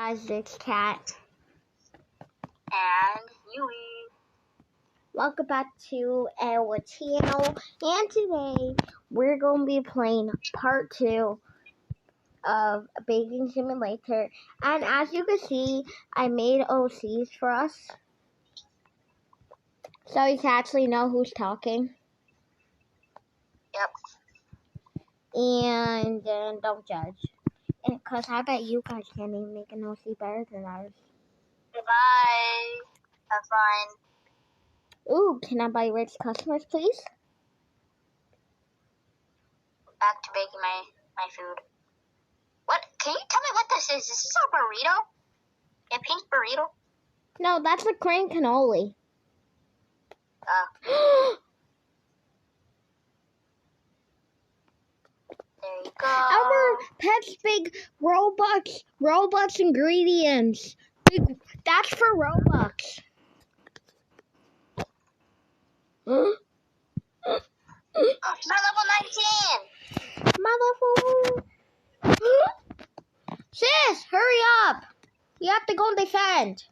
guys, it's Kat. And Yui. Welcome back to our channel. And today, we're going to be playing part 2 of Baking Simulator. And as you can see, I made OCs for us. So you can actually know who's talking. Yep. And then don't judge. Because I bet you guys can't even make an OC better than ours. Goodbye. Have fun. Ooh, can I buy rich customers, please? Back to baking my food. What? Can you tell me what this is? Is this a burrito? A pink burrito? No, that's a cream cannoli. There you go. Our Pet's Big Robux ingredients. That's for Robux. Oh, it's my level 19. My level. Sis, hurry up. You have to go and defend.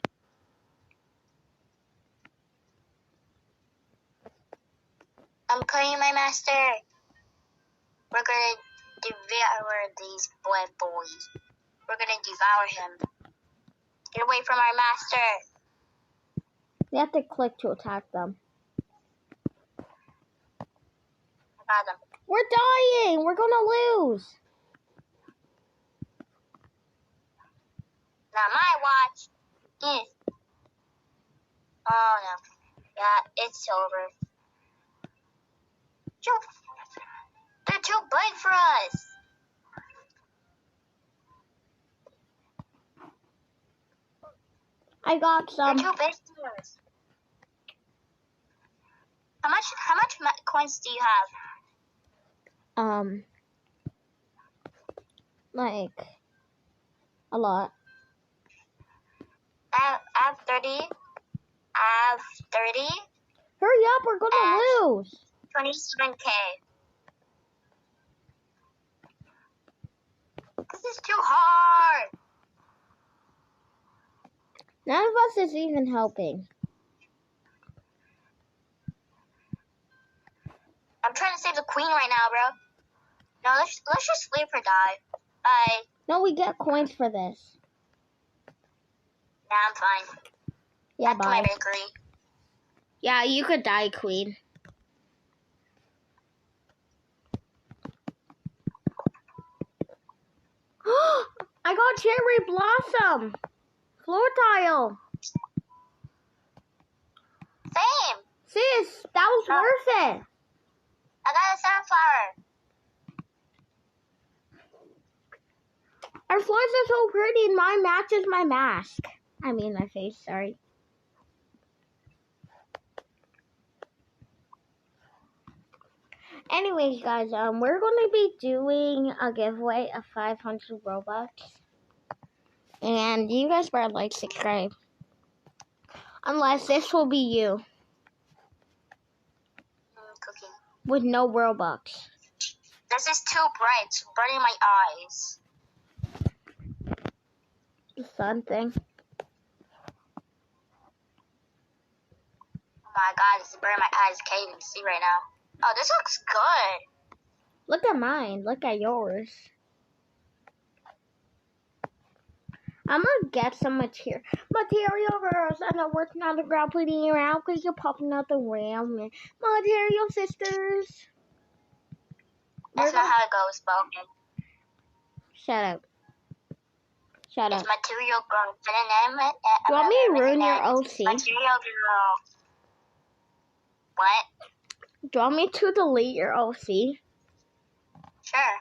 I'm calling my master. We're gonna devour these boys. We're gonna devour him. Get away from our master. You have to click to attack them. I got them. We're dying. We're gonna lose. Not my watch. Oh no. Yeah, it's over. They're too big for us. I got some. They're too big for us. How much coins do you have? Like a lot. I have 30. I have 30. Hurry up, we're gonna lose. 27k. This is too hard. None of us is even helping. I'm trying to save the queen right now, bro. No, let's just leave her die. Bye. No, we get coins for this. Nah, I'm fine. Yeah, Back to bye. my bakery. Yeah, you could die, queen. I got cherry blossom. Floor tile. Same. Sis, that was worth it. I got a sunflower. Our floors are so pretty and mine matches my mask. I mean my face, sorry. Anyways, guys, we're going to be doing a giveaway of 500 Robux. And you guys better like, subscribe. Unless this will be you. Cooking. With no Robux. This is too bright. It's burning my eyes. The sun thing. Oh my god, this is burning my eyes. Can't even see right now. Oh, this looks good. Look at mine. Look at yours. I'm gonna get some material girls, and I'm working on the ground putting around because you're popping out the ram. Material sisters. That's not how it goes, spoken. Shut up. Shut It's up. material girl. Do you want me to ruin your OC? Material girl. What? Do you want me to delete your OC? Sure.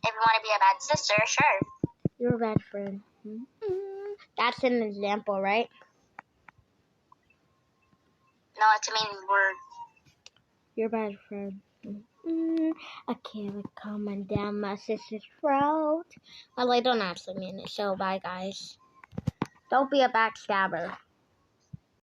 If you want to be a bad sister, sure. You're a bad friend. That's an example, right? No, it's a meaning word. You're a bad friend. I can't coming down my sister's throat. Well, I don't actually mean it, so bye, guys. Don't be a backstabber.